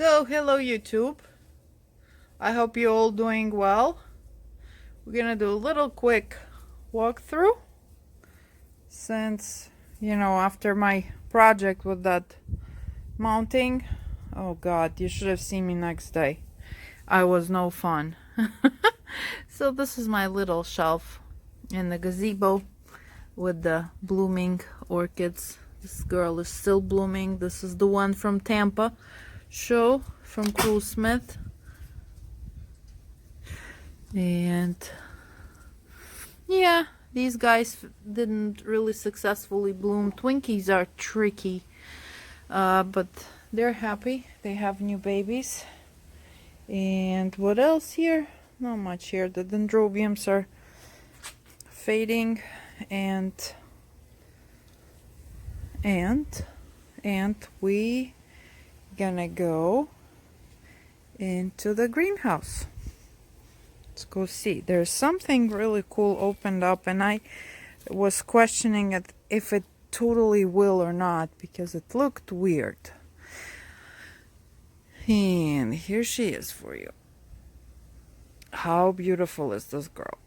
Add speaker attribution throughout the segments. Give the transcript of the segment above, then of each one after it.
Speaker 1: So, hello YouTube. I hope you're all doing well. We're gonna do a little quick walkthrough since, after my project with that mounting, oh god, you should have seen me next day. I was no fun. So this is my little shelf in the gazebo with the blooming orchids. This girl is still blooming. This is the one from Tampa show from Cool Smith. And yeah, these guys didn't really successfully bloom. Twinkies are tricky, but they're happy. They have new babies. And what else here? Not much here. The dendrobiums are fading, and we gonna go into the greenhouse. Let's go see. There's something really cool opened up, and I was questioning it if it totally will or not because it looked weird. And here she is for you. How beautiful is this girl?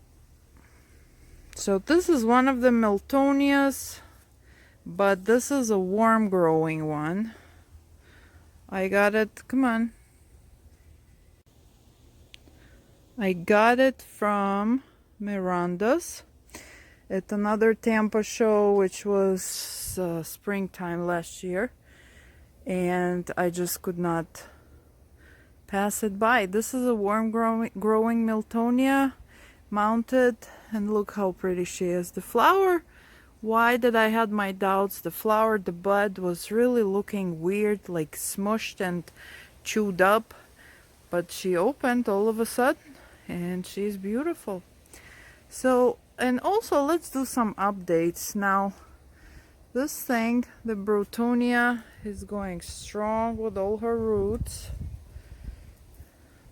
Speaker 1: So this is one of the Miltonias, but this is a warm growing one. I got it, come on. I got it from Miranda's at another Tampa show, which was springtime last year, and I just could not pass it by. This is a warm growing Miltonia, mounted, and look how pretty she is. The flower, why did I had my doubts? The flower, the bud was really looking weird, like smushed and chewed up, but she opened all of a sudden and she's beautiful. So, and also let's do some updates now. This thing, the Brutonia, is going strong with all her roots.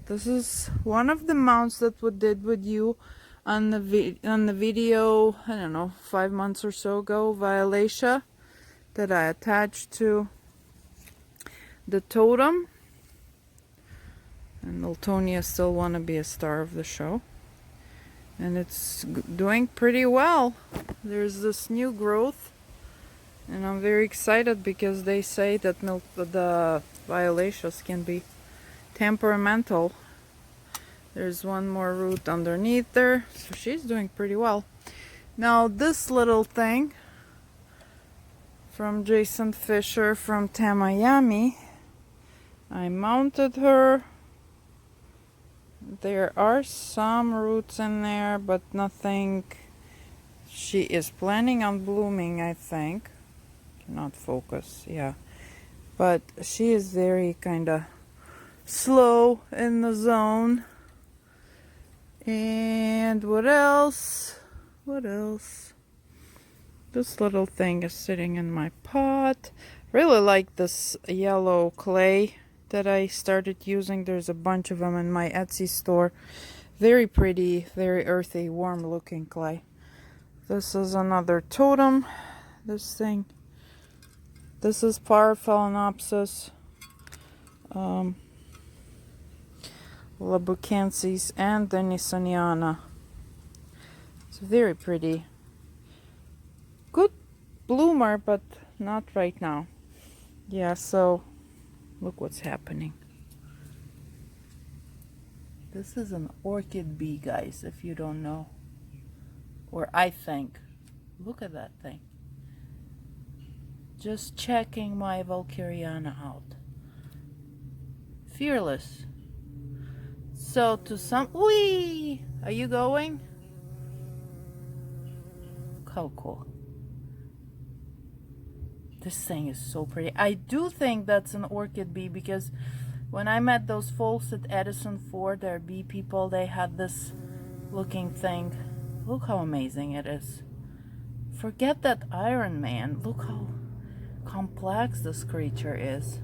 Speaker 1: This is one of the mounts that we did with you on the video, I don't know, 5 months or so ago, Violacea, that I attached to the totem. And Miltonia still want to be a star of the show. And it's doing pretty well. There's this new growth, and I'm very excited because they say that the Violaceas can be temperamental. There's one more root underneath there, so she's doing pretty well. Now this little thing from Jason Fisher from Tamayami, I mounted her. There are some roots in there, but nothing. She is planning on blooming, I think. Cannot focus, yeah. But she is very kind of slow in the zone. And what else? What else? This little thing is sitting in my pot. Really like this yellow clay that I started using. There's a bunch of them in my Etsy store. Very pretty, very earthy, warm looking clay. This is another totem. This thing. This is Phalaenopsis, Labucansis, and the Nisaniana. It's very pretty. Good bloomer, but not right now. Yeah, so look what's happening. This is an orchid bee, guys, if you don't know. Or I think. Look at that thing. Just checking my Valkyriana out. Fearless. So to some... Whee! Are you going? How cool. This thing is so pretty. I do think that's an orchid bee because when I met those folks at Edison Ford, their bee people, they had this looking thing. Look how amazing it is. Forget that Iron Man. Look how complex this creature is.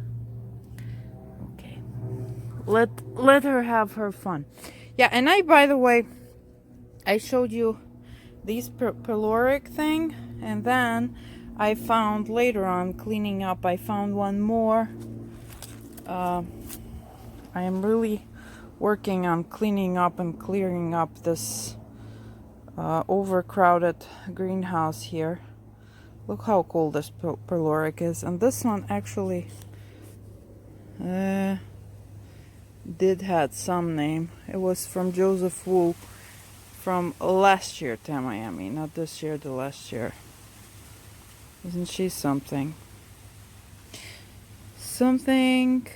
Speaker 1: Okay. Let her have her fun. Yeah, and by the way, I showed you these pyloric thing, and then I found later on cleaning up, I found one more I am really working on cleaning up and clearing up this overcrowded greenhouse here. Look how cool this pyloric is. And this one actually did had some name. It was from Joseph Wu from last year to Miami, not this year, the last year. Isn't she something? Something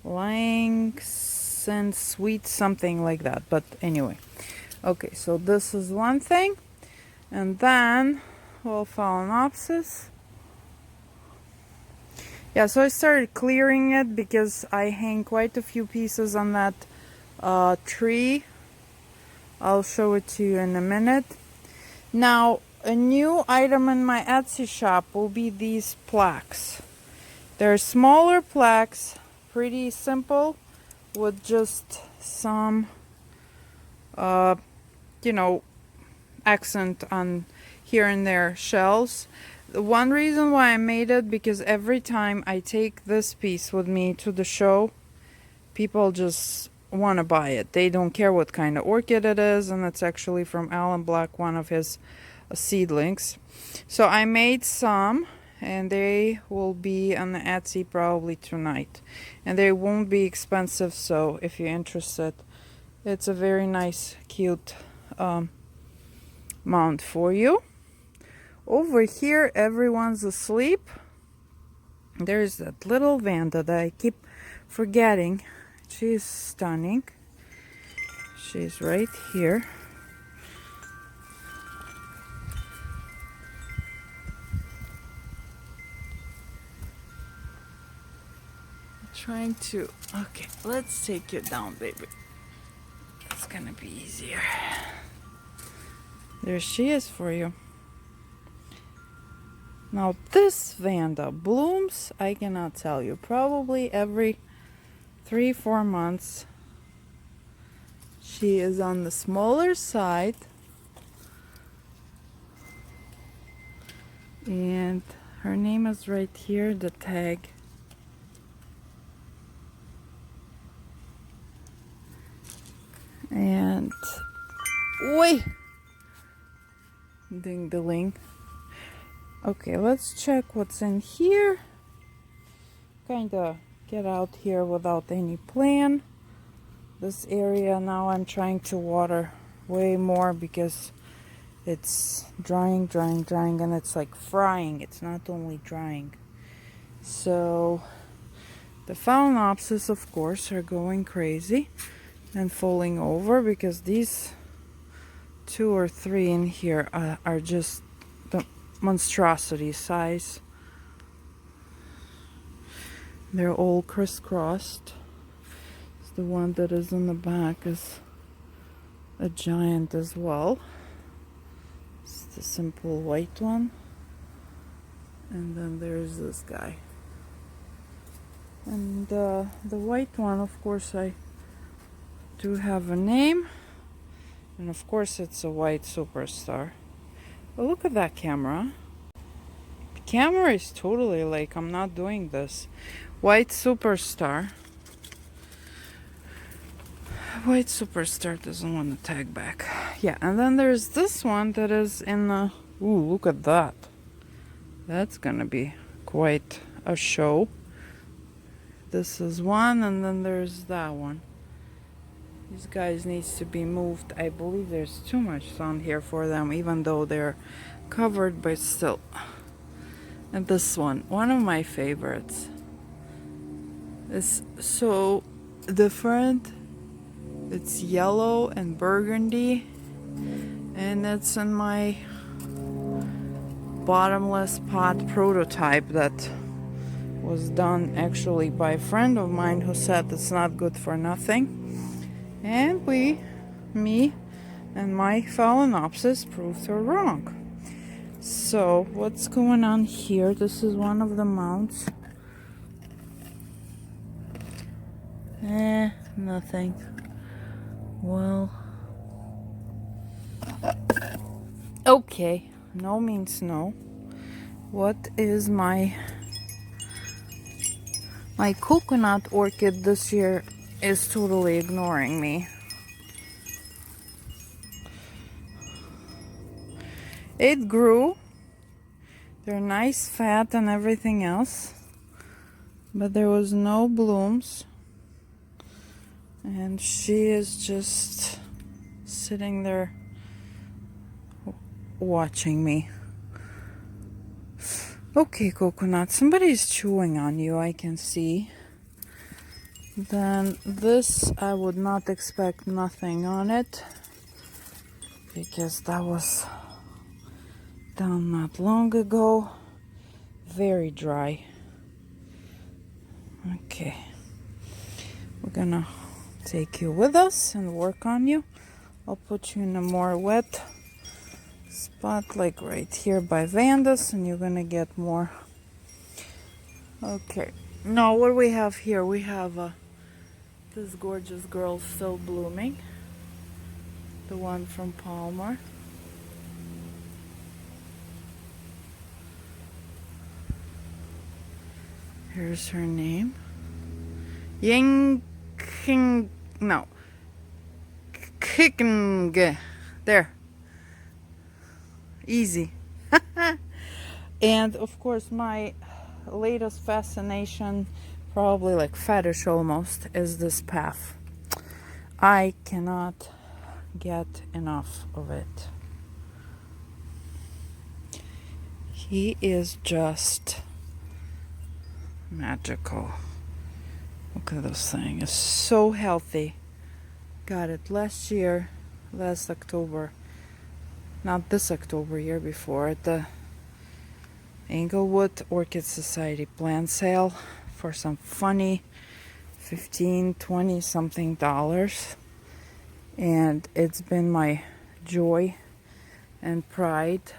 Speaker 1: Langs and sweet, something like that. But anyway, okay, so this is one thing. And then, well, Phalaenopsis. Yeah, so I started clearing it because I hang quite a few pieces on that tree. I'll show it to you in a minute. Now, a new item in my Etsy shop will be these plaques. They're smaller plaques, pretty simple, with just some, you know, accent on here and there shells. The one reason why I made it, because every time I take this piece with me to the show, people just want to buy it. They don't care what kind of orchid it is, and it's actually from Alan Black, one of his seedlings. So I made some, and they will be on the Etsy probably tonight. And they won't be expensive, so if you're interested, it's a very nice, cute mount for you. Over here, everyone's asleep. There's that little Vanda that I keep forgetting. She's stunning. She's right here. Trying to, okay, let's take you down, baby. It's gonna be easier. There she is for you. Now this Vanda blooms, I cannot tell you, probably every 3-4 months. She is on the smaller side, and her name is right here, the tag. And wait, ding-a-ling. Okay, let's check what's in here. Kinda get out here without any plan. This area now I'm trying to water way more because it's drying, and it's like frying. It's not only drying. So the Phalaenopsis, of course, are going crazy and falling over because these 2 or 3 in here are just the monstrosity size. They're all crisscrossed. The one that is in the back is a giant as well. It's the simple white one. And then there's this guy. And the white one, of course, I do have a name. And of course it's a white superstar. But look at that camera. The camera is totally like, I'm not doing this. White superstar. White superstar doesn't want to tag back. Yeah, and then there's this one that is in the... Ooh, look at that. That's gonna be quite a show. This is one, and then there's that one. These guys needs to be moved. I believe there's too much sun here for them, even though they're covered, but still. And this one of my favorites. It's so different. It's yellow and burgundy, and it's in my bottomless pot prototype that was done actually by a friend of mine who said it's not good for nothing. And me and my Phalaenopsis proved her wrong. So what's going on here? This is one of the mounts. Nothing. Well, okay, no means no. What is my My coconut orchid this year is totally ignoring me. It grew. They're nice, fat, and everything else, but there was no blooms, and she is just sitting there watching me. Okay, coconut, somebody's chewing on you, I can see. Then this, I would not expect nothing on it, because that was done not long ago. Very dry. Okay, we're gonna take you with us and work on you. I'll put you in a more wet spot, like right here by Vanda's, and you're gonna get more. Okay, now what we have here, we have this gorgeous girl still blooming, the one from Palmer. Here's her name. Ying King, no, Kicking. There. Easy. And of course, my latest fascination, probably like fetish almost, is this path. I cannot get enough of it. He is just magical. Look at this thing. It's so healthy. Got it last year, last October. Not this October, year before, at the Englewood Orchid Society plant sale for some funny $15, $20 something. And it's been my joy and pride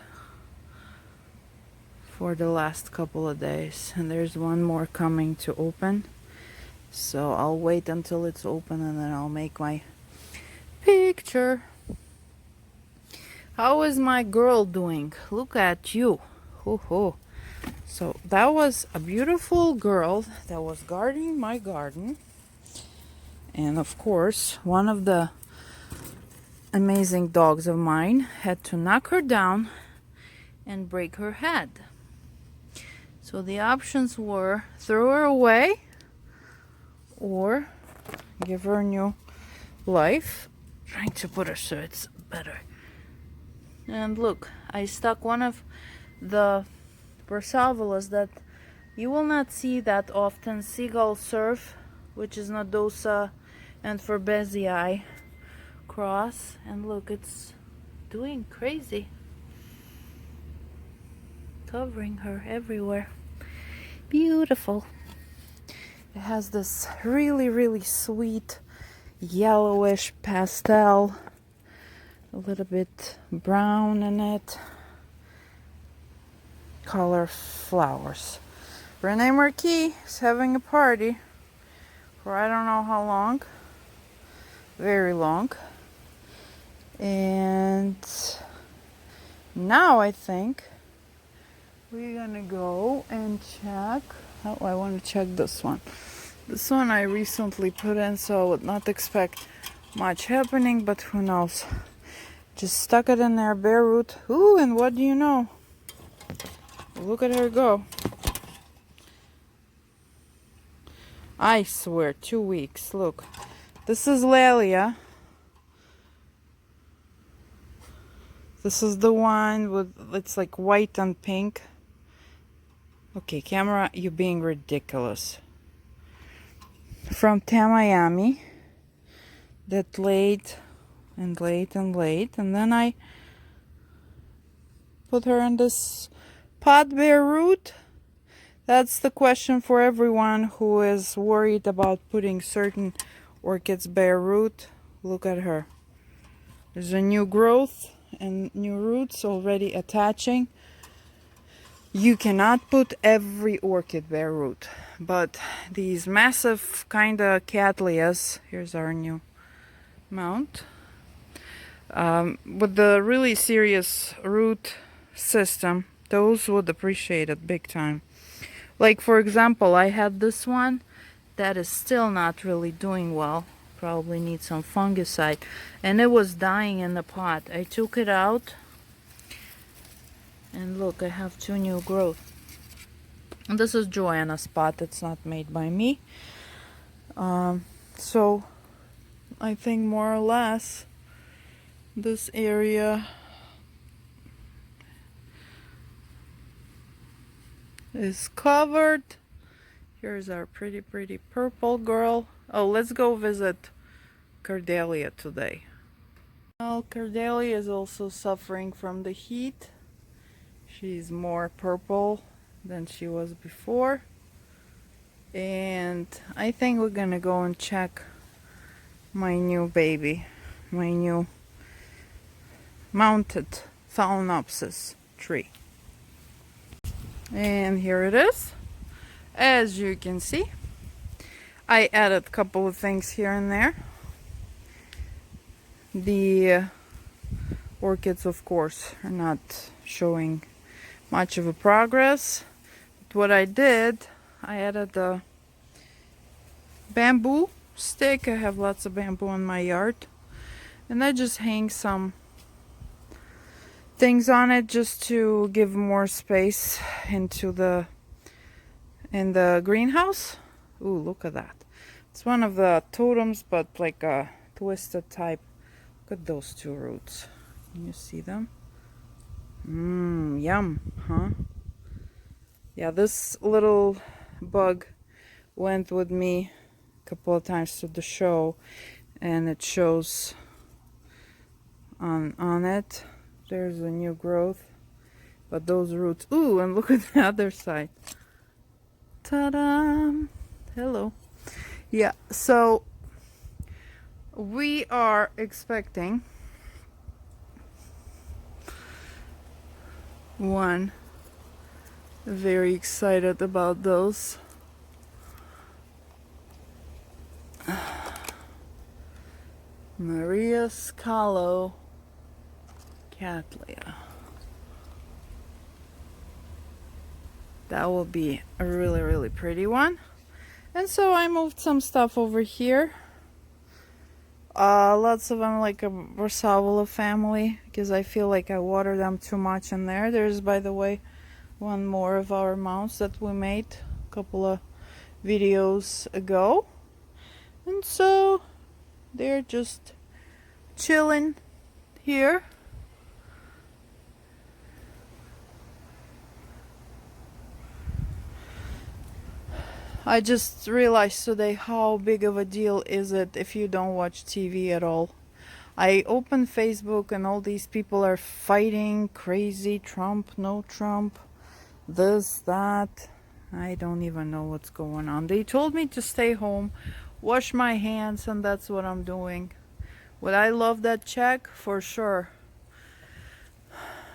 Speaker 1: for the last couple of days. And there's one more coming to open. So I'll wait until it's open and then I'll make my picture. How is my girl doing? Look at you. Ho. So that was a beautiful girl that was guarding my garden. And of course, one of the amazing dogs of mine had to knock her down and break her head. So the options were throw her away or give her a new life. Trying to put her so it's better. And look, I stuck one of the Bursavilas that you will not see that often. Seagull Surf, which is Nodosa and Forbesii cross. And look, it's doing crazy. Covering her everywhere. Beautiful. It has this really sweet yellowish pastel, a little bit brown in it, color flowers. Renee Marquis is having a party for I don't know how long, very long. And now I think we're gonna go and check. Oh, I want to check this one. This one I recently put in, so I would not expect much happening, but who knows. Just stuck it in there, bare root. Ooh, and what do you know? Look at her go. I swear, 2 weeks. Look, this is Laelia. This is the one with, it's like white and pink. Okay, camera, you're being ridiculous. From Tamayami, that laid, and then I put her in this pot bare root. That's the question for everyone who is worried about putting certain orchids bare root. Look at her. There's a new growth and new roots already attaching. You cannot put every orchid bare root, but these massive kind of cattleyas, here's our new mount, with the really serious root system, those would appreciate it big time. Like for example, I had this one that is still not really doing well. Probably needs some fungicide. And it was dying in the pot. I took it out. And look, I have 2 new growth. And this is Joanna's pot. It's not made by me. So I think more or less this area is covered. Here's our pretty purple girl. Oh, let's go visit Cordelia today. Well, Cordelia is also suffering from the heat. She's more purple than she was before. And I think we're gonna go and check my new baby, my new mounted Phalaenopsis tree. And here it is. As you can see, I added a couple of things here and there. The orchids, of course, are not showing much of a progress. But what I did, I added a bamboo stick. I have lots of bamboo in my yard. And I just hang some things on it just to give more space into in the greenhouse. Ooh, look at that. It's one of the totems, but like a twisted type. Look at those 2 roots. Can you see them? Yum, huh? Yeah, this little bug went with me a couple of times to the show, and it shows on it. There's a new growth, but those roots. Ooh, and look at the other side. Ta-da! Hello. Yeah, so we are expecting one. Very excited about those. Maria Scalo Cattleya. That will be a really pretty one. And so I moved some stuff over here. Lots of them like a Rosavala family, because I feel like I water them too much in there. There's, by the way, one more of our mounts that we made a couple of videos ago. And so they're just chilling here. I just realized today how big of a deal is it if you don't watch TV at all. I open Facebook and all these people are fighting crazy. Trump, no Trump, this, that. I don't even know what's going on. They told me to stay home, wash my hands, and that's what I'm doing. Would I love that check? For sure.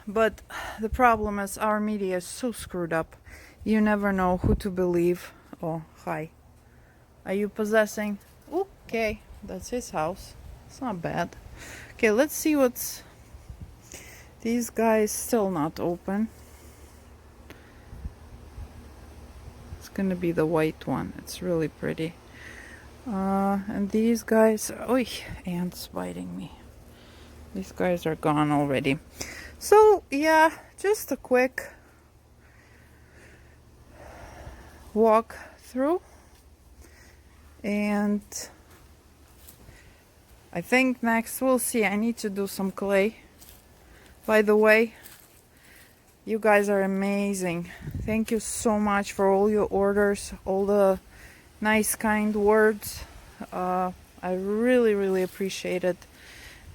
Speaker 1: But the problem is our media is so screwed up. You never know who to believe. Oh, hi. Are you possessing? Okay, that's his house. It's not bad. Okay, let's see what's... These guys still not open. It's gonna be the white one. It's really pretty. And these guys... Oh, ants biting me. These guys are gone already. So, yeah, just a quick walk through, and I think next we'll see. I need to do some clay. By the way, you guys are amazing. Thank you so much for all your orders, all the nice kind words. I really appreciate it.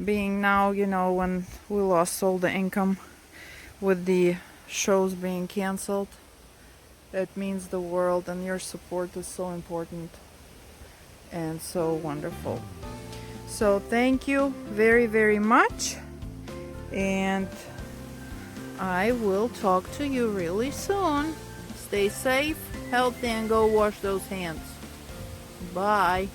Speaker 1: Being now, you know, when we lost all the income with the shows being canceled, it means the world, and your support is so important and so wonderful. So thank you very much, and I will talk to you really soon. Stay safe, healthy, and go wash those hands. Bye.